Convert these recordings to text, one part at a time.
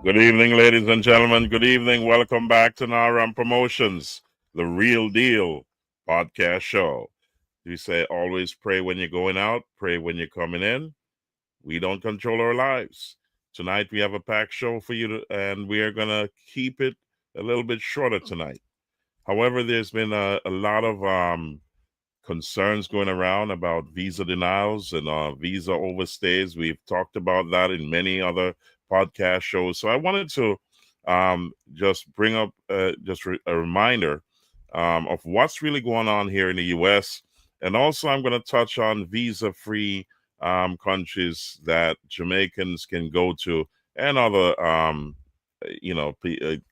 Good evening, ladies and gentlemen. Good evening. Welcome back to Naram Promotions, the real deal podcast show. We say always pray when you're going out, pray when you're coming in. We don't control our lives. Tonight we have a packed show for you, and we are going to keep it a little bit shorter tonight. However, there's been a lot of concerns going around about visa denials and visa overstays. We've talked about that in many other podcast shows. So I wanted to just bring up a reminder of what's really going on here in the U.S. And also, I'm going to touch on visa-free countries that Jamaicans can go to and other,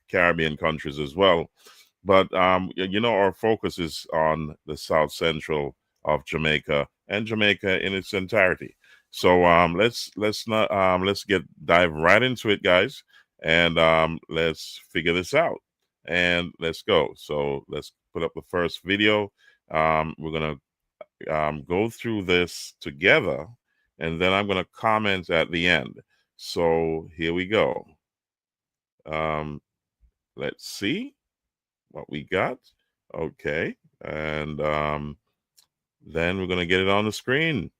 Caribbean countries as well. But our focus is on the South Central of Jamaica and Jamaica in its entirety. So let's get dive right into it, guys, and let's figure this out and let's go. So let's put up the first video. We're gonna go through this together, and then I'm gonna comment at the end. So here we go. Um, let's see what we got. Okay. And then we're going to get it on the screen.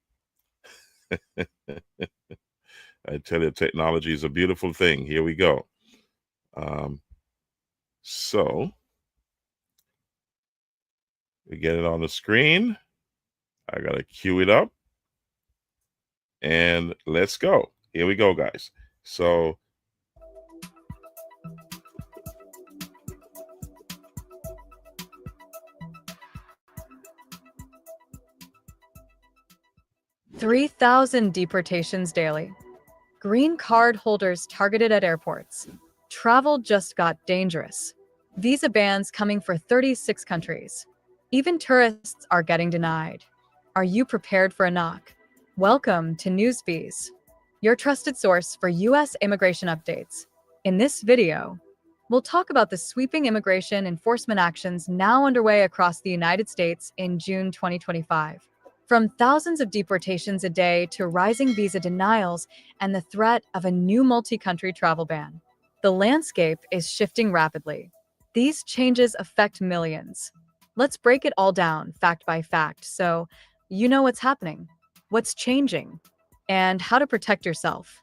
I tell you, technology is a beautiful thing. Here we go. So we get it on the screen. I got to cue it up. And let's go. Here we go, guys. So "3,000 deportations daily. Green card holders targeted at airports. Travel just got dangerous. Visa bans coming for 36 countries. Even tourists are getting denied. Are you prepared for a knock? Welcome to Newsbees, your trusted source for U.S. immigration updates. In this video, we'll talk about the sweeping immigration enforcement actions now underway across the United States in June 2025. From thousands of deportations a day to rising visa denials and the threat of a new multi-country travel ban, the landscape is shifting rapidly. These changes affect millions. Let's break it all down fact by fact so you know what's happening, what's changing, and how to protect yourself.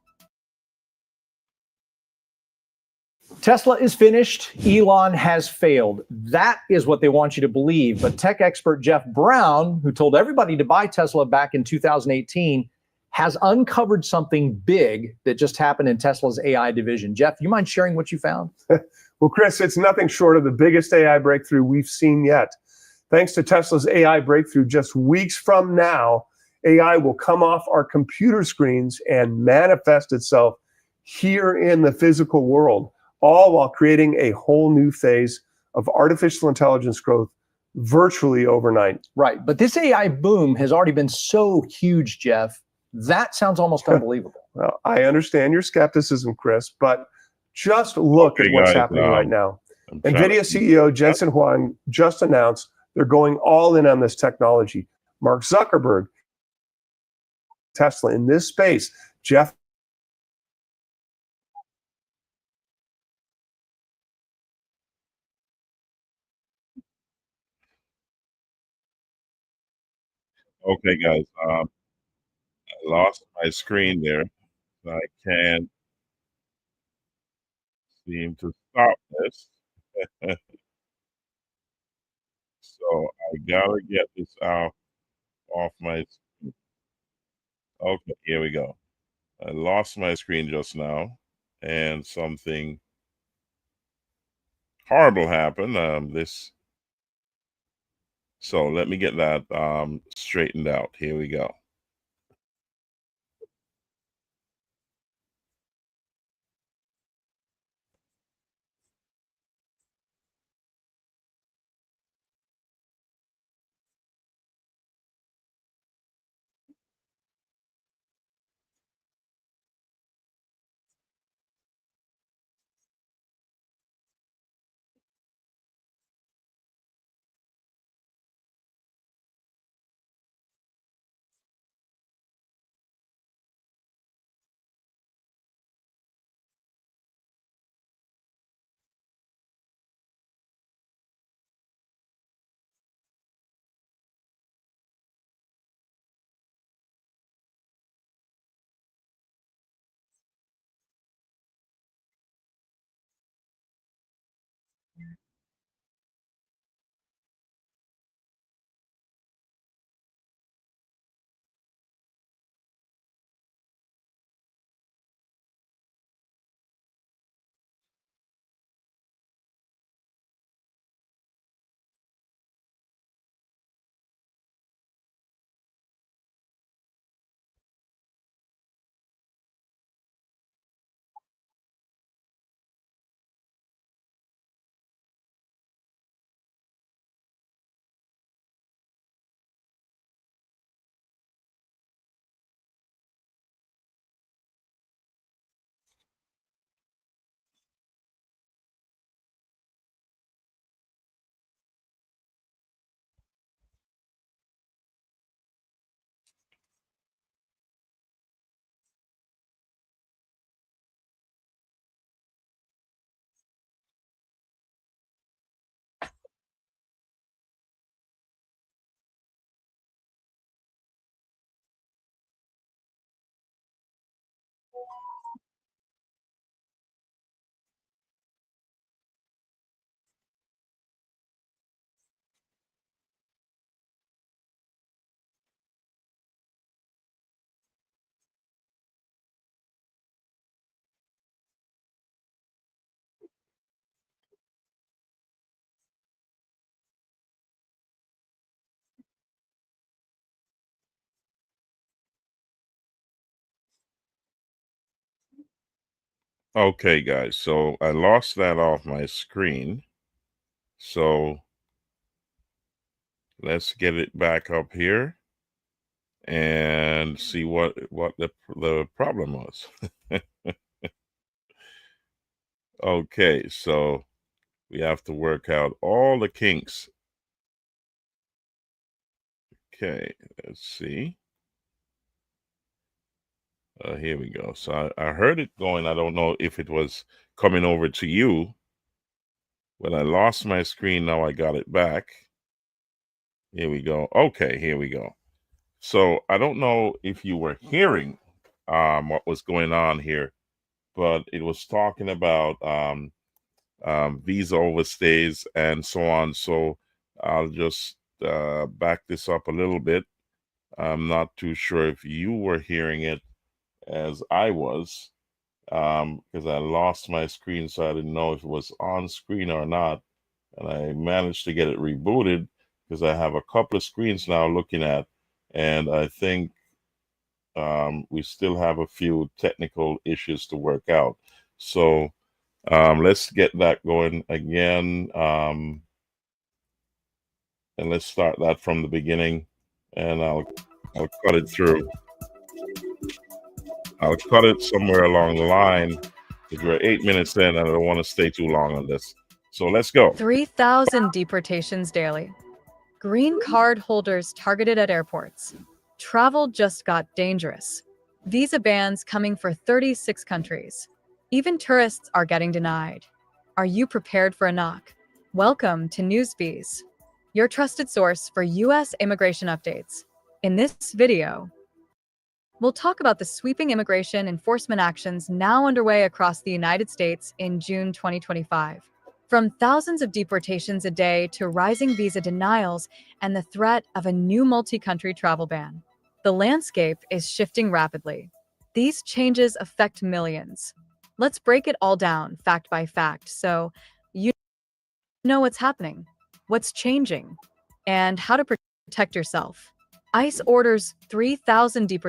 Tesla is finished. Elon has failed. That is what they want you to believe. But tech expert Jeff Brown, who told everybody to buy Tesla back in 2018, has uncovered something big that just happened in Tesla's AI division. Jeff, you mind sharing what you found? Well, Chris, it's nothing short of the biggest AI breakthrough we've seen yet. Thanks to Tesla's AI breakthrough, just weeks from now, AI will come off our computer screens and manifest itself here in the physical world, all while creating a whole new phase of artificial intelligence growth virtually overnight. Right. But this AI boom has already been so huge, Jeff. That sounds almost unbelievable. Well, I understand your skepticism, Chris, but just look at what's happening right now. NVIDIA CEO Jensen Huang just announced they're going all in on this technology. Mark Zuckerberg, Tesla in this space. Jeff. okay, guys. I lost my screen there. I can't seem to stop this. So I gotta get this out off my screen. Okay, here we go. I lost my screen just now, and something horrible happened. So let me get that straightened out. Here we go. Okay, guys. So I lost that off my screen. So let's get it back up here and see what the problem was. Okay, so we have to work out all the kinks. Okay, let's see. Here we go. So I heard it going. I don't know if it was coming over to you, but I lost my screen. Now I got it back. Here we go. Okay, here we go. So I don't know if you were hearing what was going on here, but it was talking about visa overstays and so on. So I'll just back this up a little bit. I'm not too sure if you were hearing it as I was, because I lost my screen, so I didn't know if it was on screen or not. And I managed to get it rebooted because I have a couple of screens now looking at, and I think we still have a few technical issues to work out. So let's get that going again, and let's start that from the beginning. And I'll cut it through. I'll cut it somewhere along the line because we're 8 minutes in, and I don't want to stay too long on this. So let's go. 3,000 deportations daily. Green card holders targeted at airports. Travel just got dangerous. Visa bans coming for 36 countries. Even tourists are getting denied. Are you prepared for a knock? Welcome to Newsbees, your trusted source for U.S. immigration updates. In this video, we'll talk about the sweeping immigration enforcement actions now underway across the United States in June 2025. From thousands of deportations a day to rising visa denials and the threat of a new multi-country travel ban, the landscape is shifting rapidly. These changes affect millions. Let's break it all down fact by fact so you know what's happening, what's changing, and how to protect yourself. ICE orders 3,000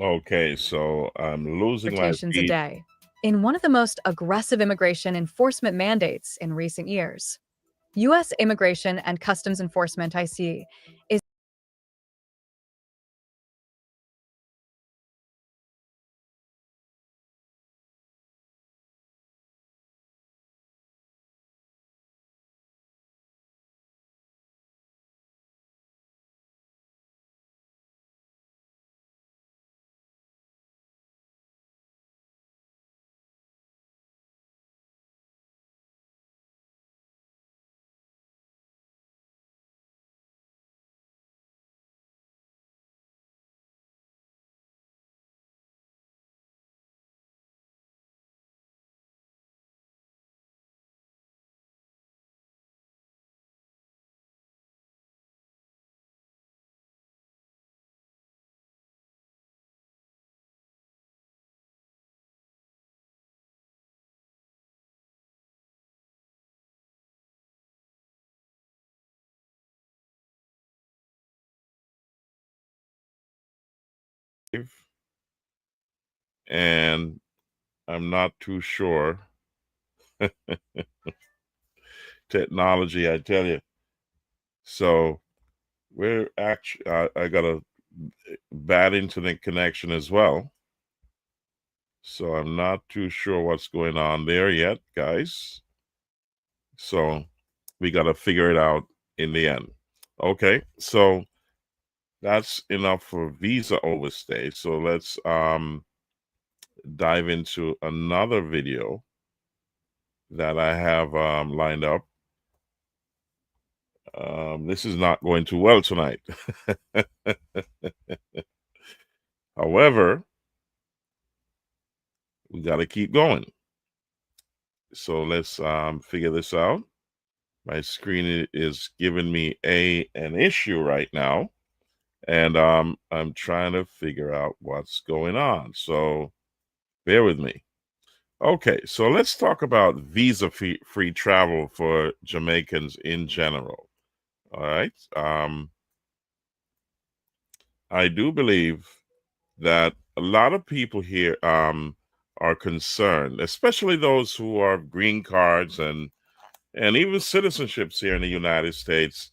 Okay, so I'm losing my deportations a feed. day, in one of the most aggressive immigration enforcement mandates in recent years. U.S. Immigration and Customs Enforcement (ICE) is and I'm not too sure. Technology, I tell you. So we're actually, I got a bad internet connection as well. So I'm not too sure what's going on there yet, guys. So we got to figure it out in the end. Okay, so that's enough for visa overstay. So let's dive into another video that I have lined up. This is not going too well tonight. However, we got to keep going. So let's figure this out. My screen is giving me an issue right now, and I'm trying to figure out what's going on. So bear with me. Okay, so let's talk about visa-free travel for Jamaicans in general. All right. I do believe that a lot of people here are concerned, especially those who are green cards and even citizenships here in the United States.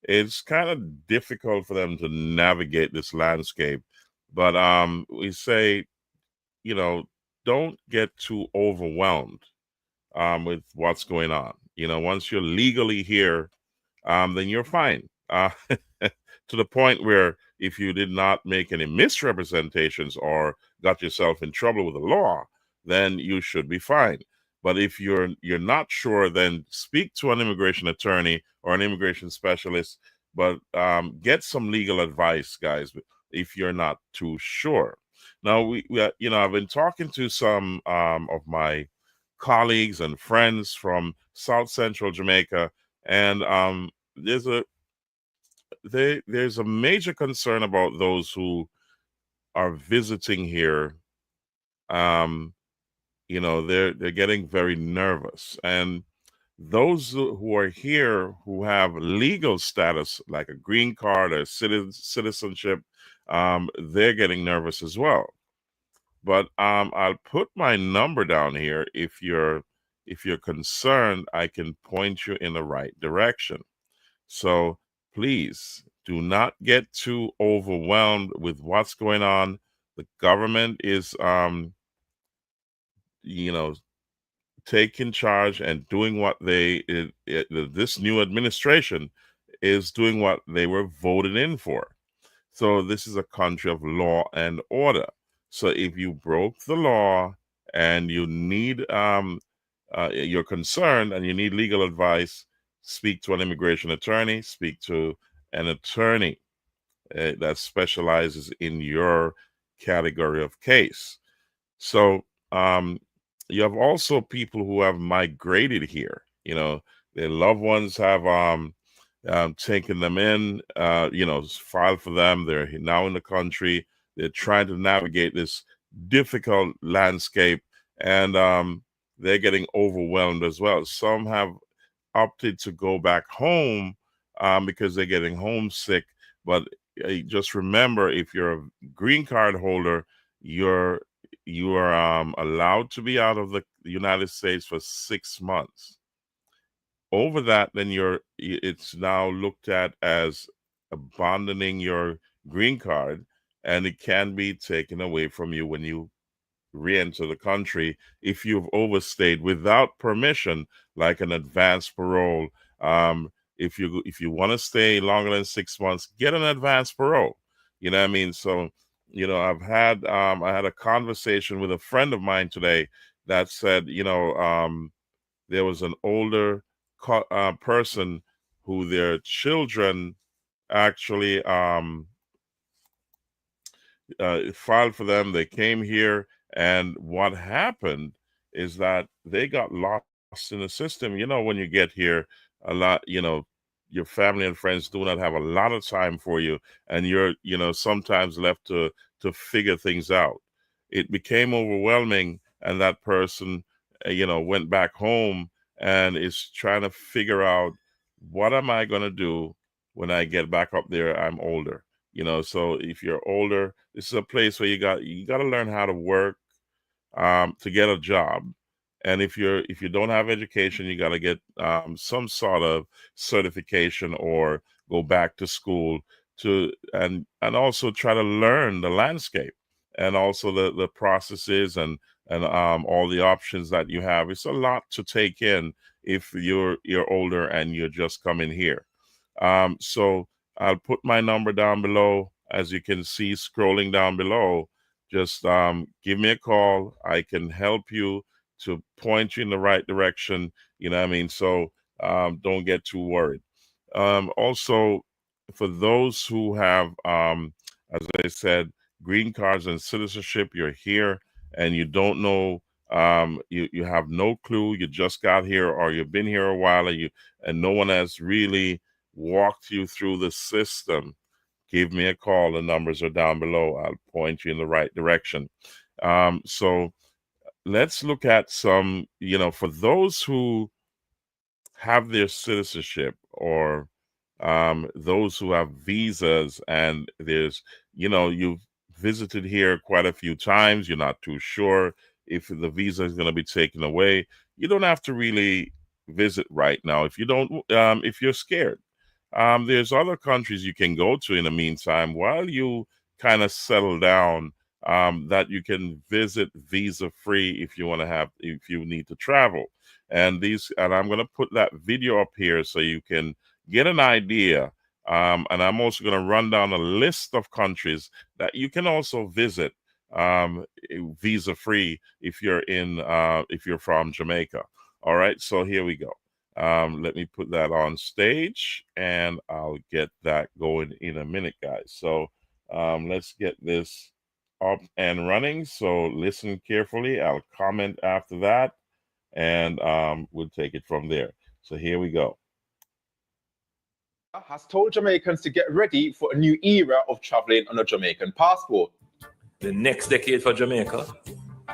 It's kind of difficult for them to navigate this landscape. But we say, you know, don't get too overwhelmed with what's going on. You know, once you're legally here, then you're fine. To the point where if you did not make any misrepresentations or got yourself in trouble with the law, then you should be fine. But if you're not sure, then speak to an immigration attorney or an immigration specialist. But get some legal advice, guys, if you're not too sure. Now, I've been talking to some of my colleagues and friends from South Central Jamaica, and there's a major concern about those who are visiting here. They're getting very nervous, and those who are here who have legal status like a green card or citizenship, they're getting nervous as well. But I'll put my number down here. If you're concerned, I can point you in the right direction. So please do not get too overwhelmed with what's going on. The government is, taking charge and doing what this new administration is doing what they were voted in for. So this is a country of law and order. So if you broke the law and you need, you're concerned and you need legal advice, speak to an immigration attorney, speak to an attorney that specializes in your category of case. So you have also people who have migrated here. You know, their loved ones have taken them in, filed for them. They're now in the country. They're trying to navigate this difficult landscape, and they're getting overwhelmed as well. Some have opted to go back home because they're getting homesick. But just remember, if you're a green card holder, you are allowed to be out of the United States for 6 months. Over that, then it's now looked at as abandoning your green card, and it can be taken away from you when you re-enter the country if you've overstayed without permission, like an advance parole. If you want to stay longer than 6 months, get an advance parole. You know what I mean? So, I had a conversation with a friend of mine today that said, there was an older person who their children actually filed for them. They came here, and what happened is that they got lost in the system. When you get here, a lot, your family and friends do not have a lot of time for you, and you're, sometimes left to figure things out. It became overwhelming, and that person, went back home and is trying to figure out, what am I going to do when I get back up there? I'm older. So if you're older, this is a place where you got to learn how to work to get a job. And if you don't have education, you got to get some sort of certification or go back to school and also try to learn the landscape and also the processes and all the options that you have. It's a lot to take in if you're older and you're just coming here. So I'll put my number down below, as you can see scrolling down below. Just give me a call. I can help you to point you in the right direction. You know what I mean? So don't get too worried. Also, for those who have, as I said, green cards and citizenship, you're here and you don't know, you have no clue, you just got here or you've been here a while and no one has really walked you through the system, give me a call. The numbers are down below. I'll point you in the right direction. So let's look at some, for those who have their citizenship or those who have visas and there's, you've visited here quite a few times, you're not too sure if the visa is going to be taken away. You don't have to really visit right now if you don't, if you're scared. There's other countries you can go to in the meantime while you kind of settle down, that you can visit visa free if you need to travel. And I'm going to put that video up here so you can get an idea. And I'm also going to run down a list of countries that you can also visit visa free if you're from Jamaica. All right, so here we go. Let me put that on stage and I'll get that going in a minute, guys. So let's get this up and running. So listen carefully. I'll comment after that and we'll take it from there. So here we go. Has told Jamaicans to get ready for a new era of traveling on a Jamaican passport. The next decade for Jamaica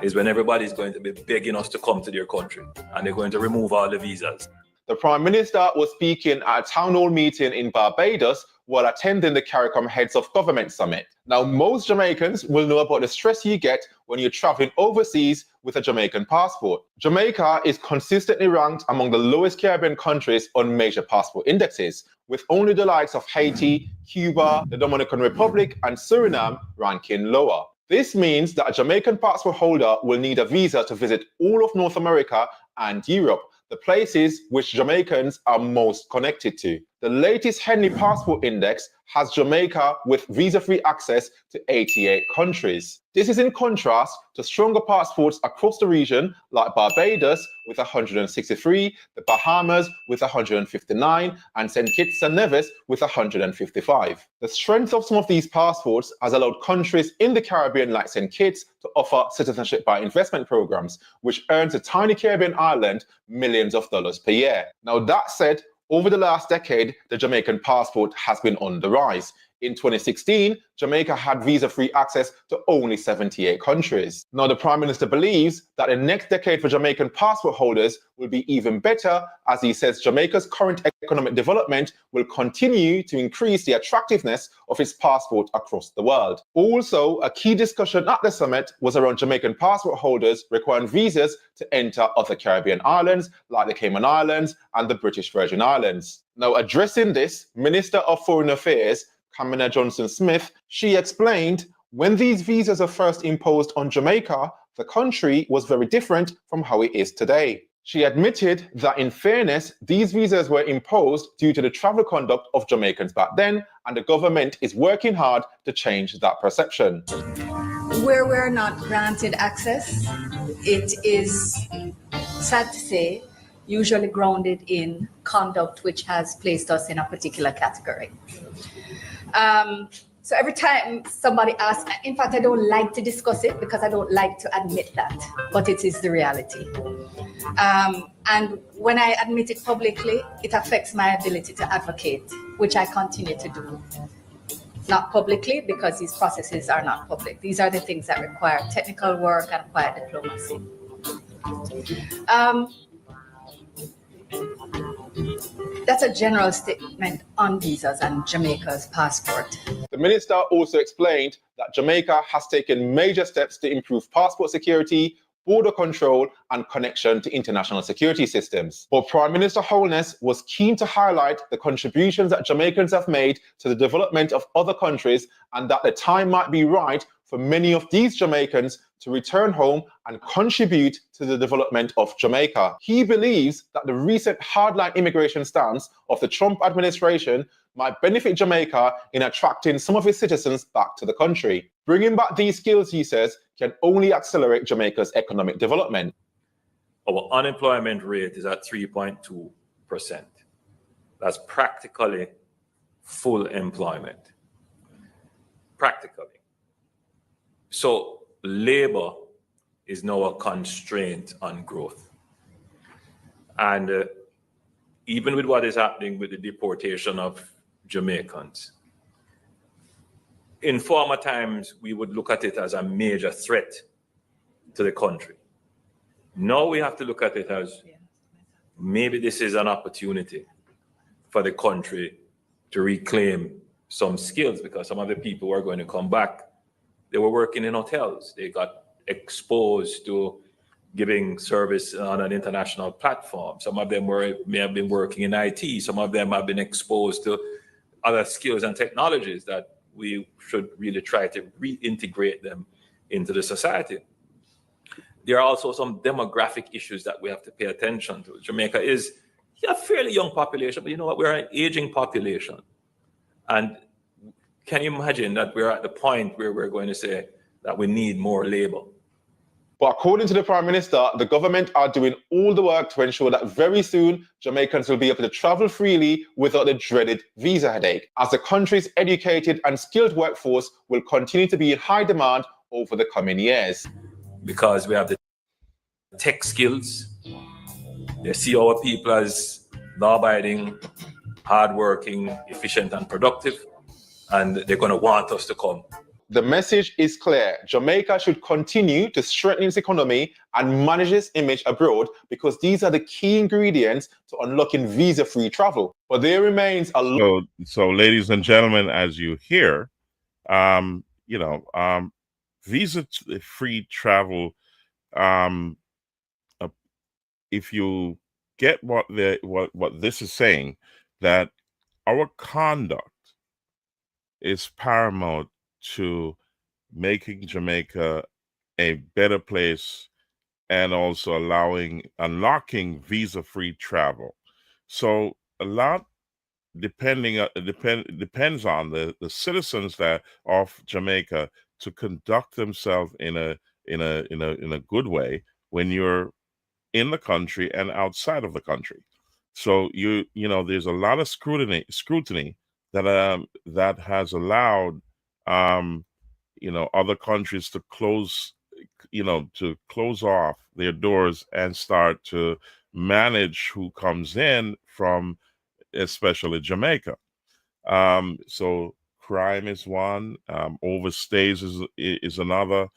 is when everybody's going to be begging us to come to their country and they're going to remove all the visas. The Prime Minister was speaking at a town hall meeting in Barbados while attending the CARICOM Heads of Government Summit. Now, most Jamaicans will know about the stress you get when you're traveling overseas with a Jamaican passport. Jamaica is consistently ranked among the lowest Caribbean countries on major passport indexes, with only the likes of Haiti, Cuba, the Dominican Republic, and Suriname ranking lower. This means that a Jamaican passport holder will need a visa to visit all of North America and Europe, the places which Jamaicans are most connected to. The latest Henley Passport Index has Jamaica with visa-free access to 88 countries. This is in contrast to stronger passports across the region like Barbados with 163, the Bahamas with 159, and St. Kitts and Nevis with 155. The strength of some of these passports has allowed countries in the Caribbean like St. Kitts to offer citizenship by investment programs, which earns a tiny Caribbean island millions of dollars per year. Now, that said, over the last decade, the Jamaican passport has been on the rise. In 2016, Jamaica had visa-free access to only 78 countries. Now, the Prime Minister believes that the next decade for Jamaican passport holders will be even better, as he says Jamaica's current economic development will continue to increase the attractiveness of its passport across the world. Also, a key discussion at the summit was around Jamaican passport holders requiring visas to enter other Caribbean islands like the Cayman Islands and the British Virgin Islands. Now, addressing this, Minister of Foreign Affairs Kamina Johnson-Smith, she explained, when these visas are first imposed on Jamaica, the country was very different from how it is today. She admitted that in fairness, these visas were imposed due to the travel conduct of Jamaicans back then, and the government is working hard to change that perception. Where we're not granted access, it is, sad to say, usually grounded in conduct which has placed us in a particular category. So every time somebody asks, in fact, I don't like to discuss it because I don't like to admit that, but it is the reality. And when I admit it publicly, it affects my ability to advocate, which I continue to do. Not publicly, because these processes are not public. These are the things that require technical work and quiet diplomacy. That's a general statement on visas and Jamaica's passport. The minister also explained that Jamaica has taken major steps to improve passport security, border control, and connection to international security systems. But Prime Minister Holness was keen to highlight the contributions that Jamaicans have made to the development of other countries, and that the time might be right for many of these Jamaicans to return home and contribute to the development of Jamaica. He believes that the recent hardline immigration stance of the Trump administration might benefit Jamaica in attracting some of its citizens back to the country. Bringing back these skills, he says, can only accelerate Jamaica's economic development. Our unemployment rate is at 3.2%. That's practically full employment. Practically. So labor is now a constraint on growth. And even with what is happening with the deportation of Jamaicans, in former times, we would look at it as a major threat to the country. Now we have to look at it as maybe this is an opportunity for the country to reclaim some skills, because some of the people who are going to come back, they were working in hotels. They got exposed to giving service on an international platform. Some of them may have been working in IT. Some of them have been exposed to other skills and technologies that we should really try to reintegrate them into the society. There are also some demographic issues that we have to pay attention to. Jamaica is a fairly young population, but you know what? We're an aging population. And can you imagine that we're at the point where we're going to say that we need more labor? But according to the Prime Minister, the government are doing all the work to ensure that very soon Jamaicans will be able to travel freely without the dreaded visa headache, as the country's educated and skilled workforce will continue to be in high demand over the coming years. Because we have the tech skills. They see our people as law-abiding, hardworking, efficient, and productive, and they're going to want us to come. The message is clear. Jamaica should continue to strengthen its economy and manage its image abroad, because these are the key ingredients to unlocking visa-free travel. But there remains a lot. So, ladies and gentlemen, as you hear, visa-free travel. If you get what this is saying, that our conduct is paramount to making Jamaica a better place, and also unlocking visa-free travel. So a lot depends on the citizens of Jamaica to conduct themselves in a good way when you're in the country and outside of the country. So there's a lot of scrutiny that has allowed other countries to close off their doors and start to manage who comes in from, especially Jamaica. So crime is one, overstays is another,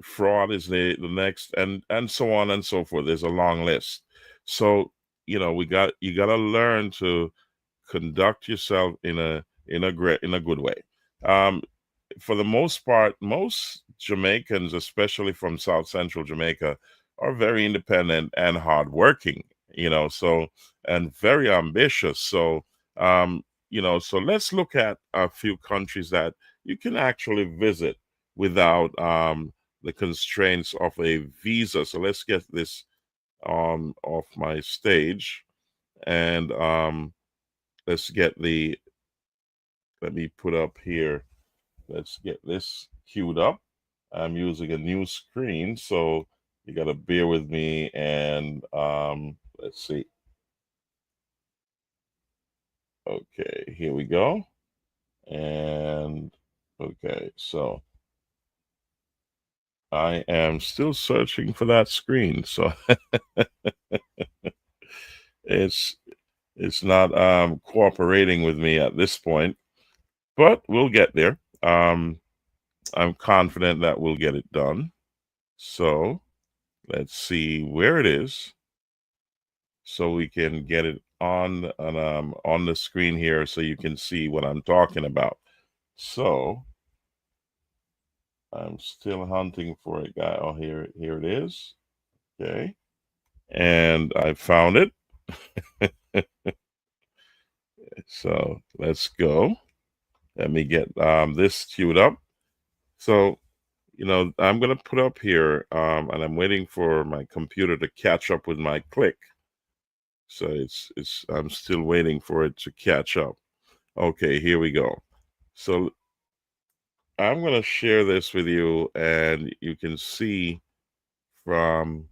fraud is the next, and so on and so forth. There's a long list. So you got to learn to conduct yourself in a good way. For the most part, most Jamaicans, especially from South Central Jamaica, are very independent and hardworking, and very ambitious. So, so let's look at a few countries that you can actually visit without the constraints of a visa. So let's get this off my stage, and let's get let me put up here. Let's get this queued up. I'm using a new screen, so you got to bear with me. And let's see. Okay, here we go. And okay, so I am still searching for that screen. So it's not cooperating with me at this point, but we'll get there. I'm confident that we'll get it done. So let's see where it is. so we can get it on the screen here so you can see what I'm talking about. So I'm still hunting for it, guy. Oh, here it is. Okay, and I found it. So let's go. Let me get this queued up. So, I'm gonna put up here, and I'm waiting for my computer to catch up with my click. So I'm still waiting for it to catch up. Okay, here we go. So I'm gonna share this with you, and you can see from.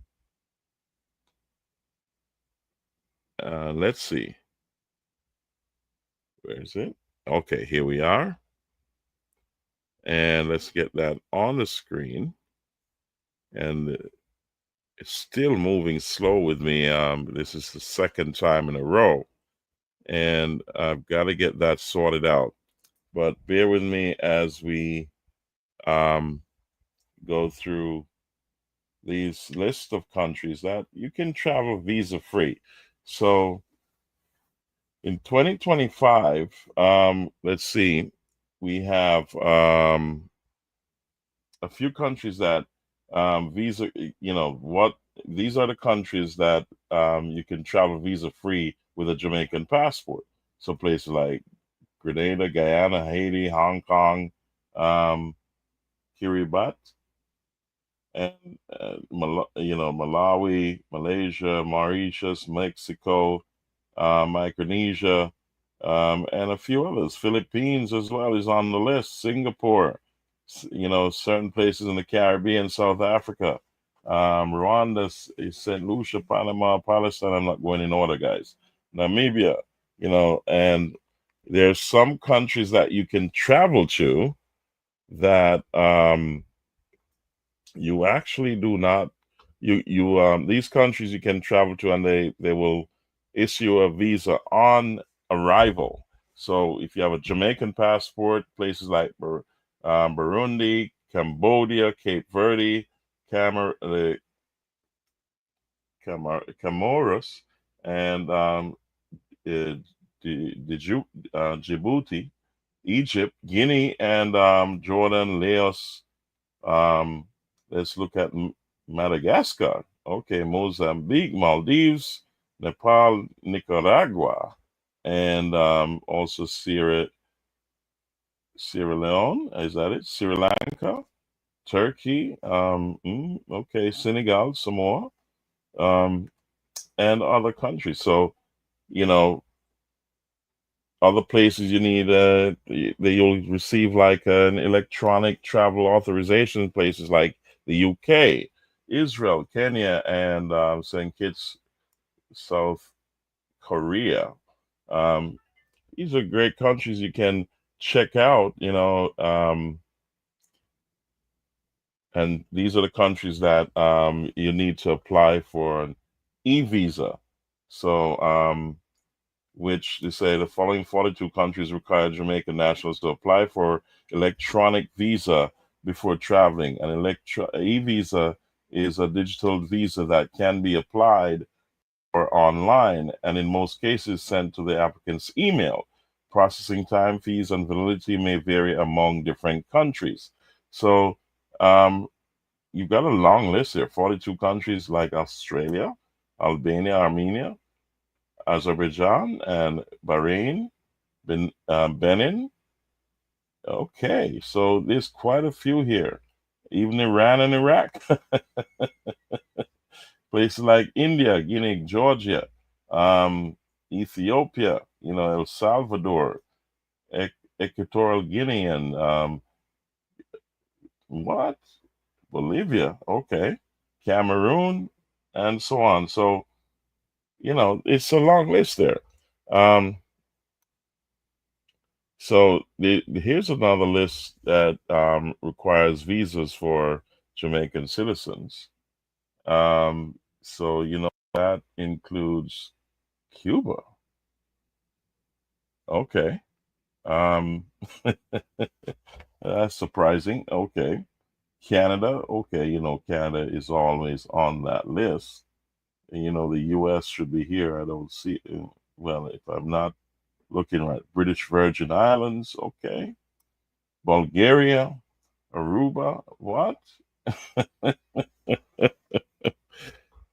Let's see. Where is it? Okay, here we are. And let's get that on the screen. And it's still moving slow with me. This is the second time in a row. And I've got to get that sorted out. But bear with me as we go through these list of countries that you can travel visa free. So in 2025, let's see, we have a few countries that visa, these are the countries that you can travel visa free with a Jamaican passport. So places like Grenada, Guyana, Haiti, Hong Kong, Kiribati, and Malawi, Malaysia, Mauritius, Mexico, Micronesia, and a few others. Philippines as well is on the list. Singapore, certain places in the Caribbean, South Africa, Rwanda, St. Lucia, Panama, Palestine. I'm not going in order, guys. Namibia, and there's some countries that you can travel to that you actually do not. These countries you can travel to, and they will issue a visa on arrival. So if you have a Jamaican passport, places like Burundi, Cambodia, Cape Verde, Comoros, and Djibouti, Egypt, Guinea, and Jordan, Laos. Let's look at Madagascar. Okay, Mozambique, Maldives, Nepal, Nicaragua, and also Sierra Leone. Is that it? Sri Lanka, Turkey. Okay, Senegal, Samoa, and other countries. So, other places you need you'll receive like an electronic travel authorization. Places like the UK, Israel, Kenya, and St. Kitts, South Korea. These are great countries you can check out, and these are the countries that you need to apply for an e-visa. So, which they say the following 42 countries require Jamaican nationals to apply for electronic visa before traveling. An e-visa is a digital visa that can be applied for online and in most cases sent to the applicant's email. Processing time, fees, and validity may vary among different countries. So you've got a long list here, 42 countries like Australia, Albania, Armenia, Azerbaijan, and Bahrain, Benin. Okay, so there's quite a few here. Even Iran and Iraq. Places like India, Guinea, Georgia, Ethiopia, El Salvador, Equatorial Guinea, and what? Bolivia, okay. Cameroon, and so on. So, it's a long list there. So here's another list that requires visas for Jamaican citizens. So that includes Cuba. Okay. That's surprising. Okay. Canada. Okay, Canada is always on that list. You know, the U.S. should be here. I don't see it. Well, if I'm not looking right, British Virgin Islands, okay. Bulgaria, Aruba, what?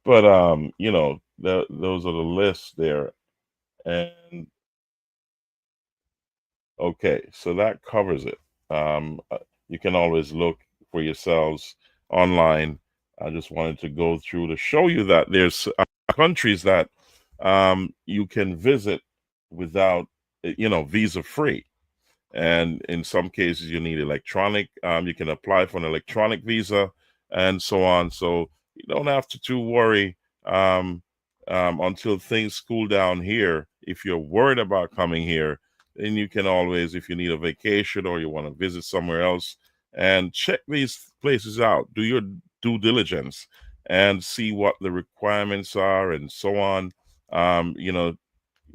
But you know, those are the lists there. And okay, so that covers it. You can always look for yourselves online. I just wanted to go through to show you that there's countries that you can visit without, you know, visa free. And in some cases, you need electronic. You can apply for an electronic visa and so on. So you don't have to too worry until things cool down here. If you're worried about coming here, then you can always, if you need a vacation or you want to visit somewhere else, and check these places out. Do your due diligence and see what the requirements are and so on. You know,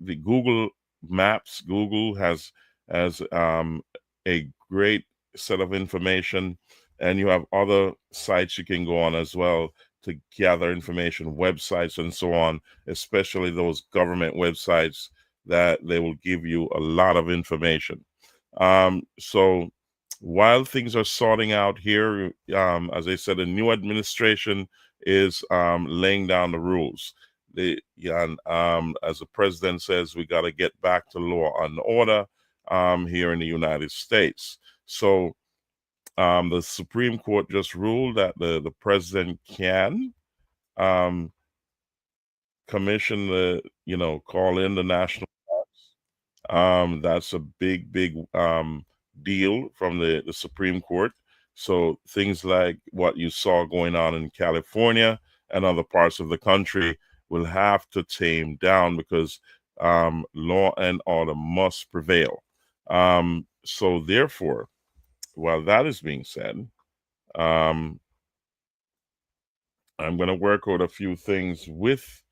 the Google Maps, Google has a great set of information, and you have other sites you can go on as well to gather information, websites and so on, especially those government websites that they will give you a lot of information. So while things are sorting out here, as I said, a new administration is laying down the rules. As the president says, we got to get back to law and order here in the United States. So the Supreme Court just ruled that the president can commission the, you know, call in the national parks. That's a big deal from the Supreme Court. So things like what you saw going on in California and other parts of the country will have to tame down because law and order must prevail. So therefore, while that is being said, I'm going to work out a few things with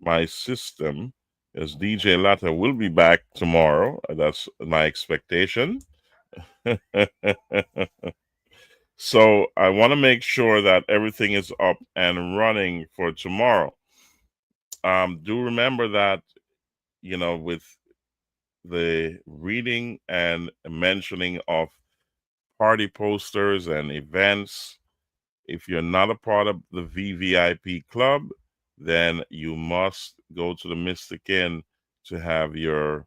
my system, as DJ Latta will be back tomorrow. That's my expectation. So I want to make sure that everything is up and running for tomorrow. Do remember that, you know, with the reading and mentioning of party posters and events, if you're not a part of the VVIP club, then you must go to the Mystic Inn to have your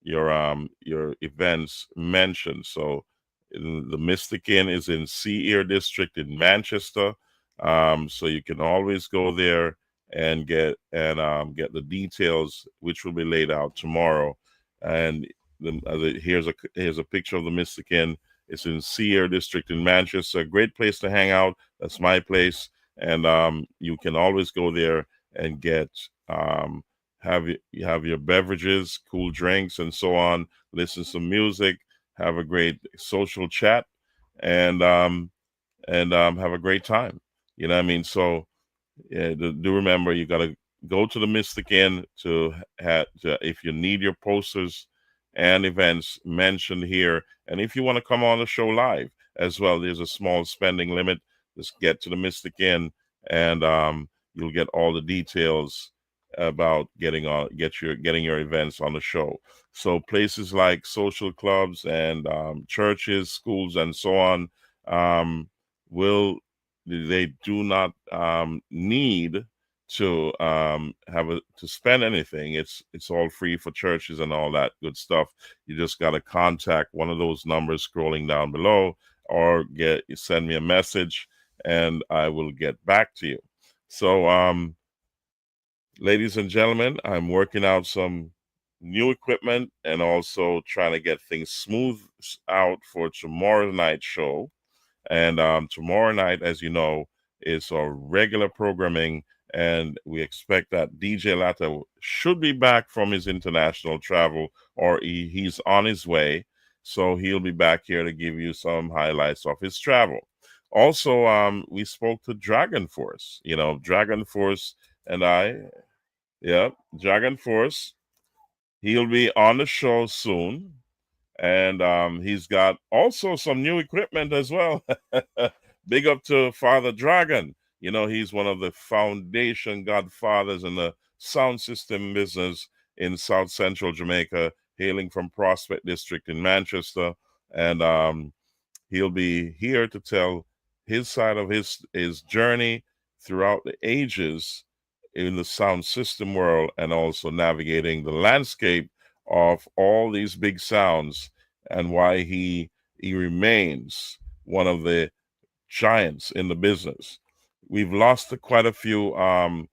events mentioned. So the Mystic Inn is in Sea Air District in Manchester. So you can always go there and get the details, which will be laid out tomorrow. And here's a picture of the Mystic Inn. It's in Sea Air District in Manchester. A great place to hang out. That's my place, and you can always go there and get have your beverages, cool drinks, and so on. Listen to some music, have a great social chat, and have a great time. You know what I mean? So do remember, you got to go to the Mystic Inn to if you need your posters and events mentioned here, and if you want to come on the show live as well, there's a small spending limit. Just get to the Mystic Inn, and you'll get all the details about getting your events on the show. So places like social clubs and churches, schools, and so on they do not need to to spend anything. It's all free for churches and all that good stuff. You just got to contact one of those numbers scrolling down below, or send me a message, and I will get back to you. So ladies and gentlemen, I'm working out some new equipment and also trying to get things smooth out for tomorrow night's show. And tomorrow night, as you know, is our regular programming, and we expect that DJ Latta should be back from his international travel, or he's on his way. So he'll be back here to give you some highlights of his travel. Also, we spoke to Dragon Force. You know, Dragon Force and Dragon Force. He'll be on the show soon. And he's got also some new equipment as well. Big up to Father Dragon. You know, he's one of the foundation godfathers in the sound system business in South Central Jamaica, hailing from Prospect District in Manchester. And he'll be here to tell his side of his journey throughout the ages in the sound system world, and also navigating the landscape of all these big sounds, and why he remains one of the giants in the business. We've lost quite a few artists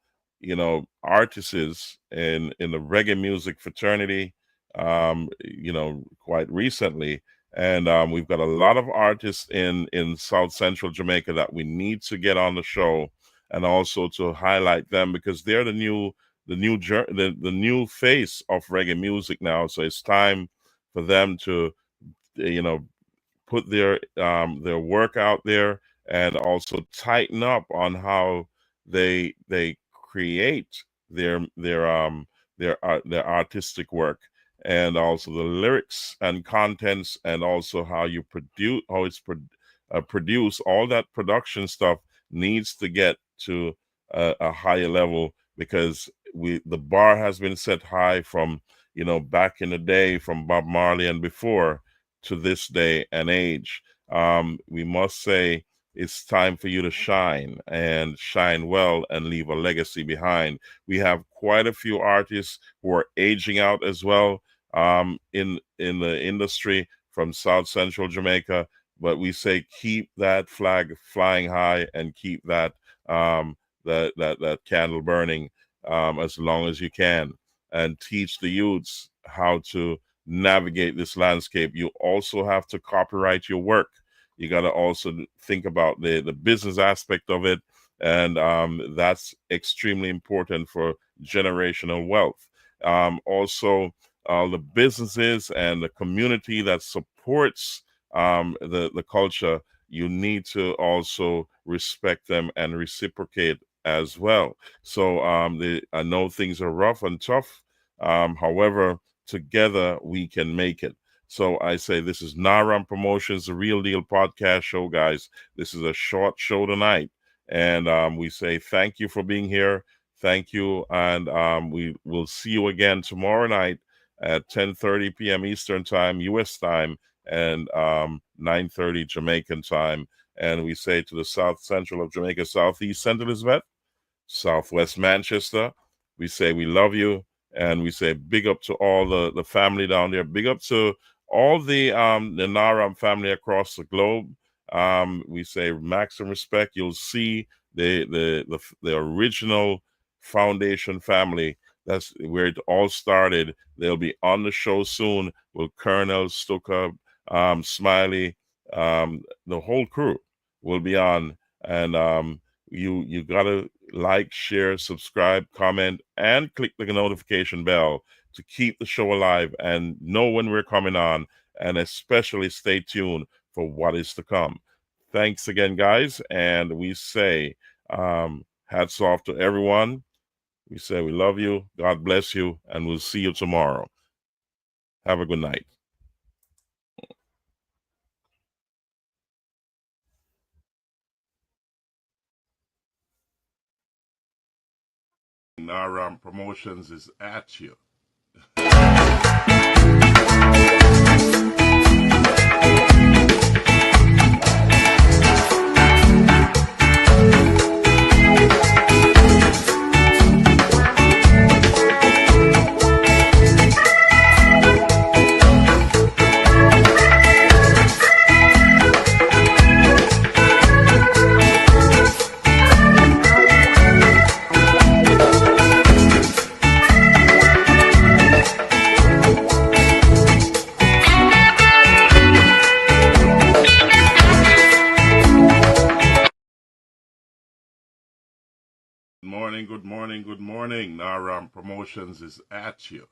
in the reggae music fraternity quite recently. And we've got a lot of artists in South Central Jamaica that we need to get on the show, and also to highlight them, because they're the new face of reggae music now. So it's time for them to put their work out there, and also tighten up on how they create their artistic work, and also the lyrics and contents, and also how it's produced. All that production stuff needs to get to a higher level, because the bar has been set high from back in the day, from Bob Marley and before, to this day and age. We must say it's time for you to shine, and shine well, and leave a legacy behind. We have quite a few artists who are aging out as well, in the industry from South Central Jamaica. But we say keep that flag flying high, and keep that that candle burning as long as you can, and teach the youths how to navigate this landscape. You also have to copyright your work. You got to also think about the business aspect of it, and that's extremely important for generational wealth. Also, the businesses and the community that supports the culture, you need to also respect them and reciprocate as well. So I know things are rough and tough. However, together we can make it. So I say, this is Naram Promotions, the Real Deal podcast show, guys. This is a short show tonight, and we say thank you for being here. Thank you, and we will see you again tomorrow night at 10:30 p.m. Eastern Time, U.S. time, and 9:30 Jamaican time. And we say to the South Central of Jamaica, Southeast St. Elizabeth, Southwest Manchester, we say we love you. And we say big up to all the family down there. Big up to all the Naram family across the globe. We say maximum respect. You'll see the original foundation family. That's where it all started. They'll be on the show soon with Colonel Stuka, Smiley, the whole crew will be on. And you gotta like, share, subscribe, comment, and click the notification bell to keep the show alive and know when we're coming on, and especially stay tuned for what is to come. Thanks again, guys, and we say hats off to everyone. We say we love you, God bless you, and we'll see you tomorrow. Have a good night. Naram Promotions is at you. Good morning. Naram Promotions is at you.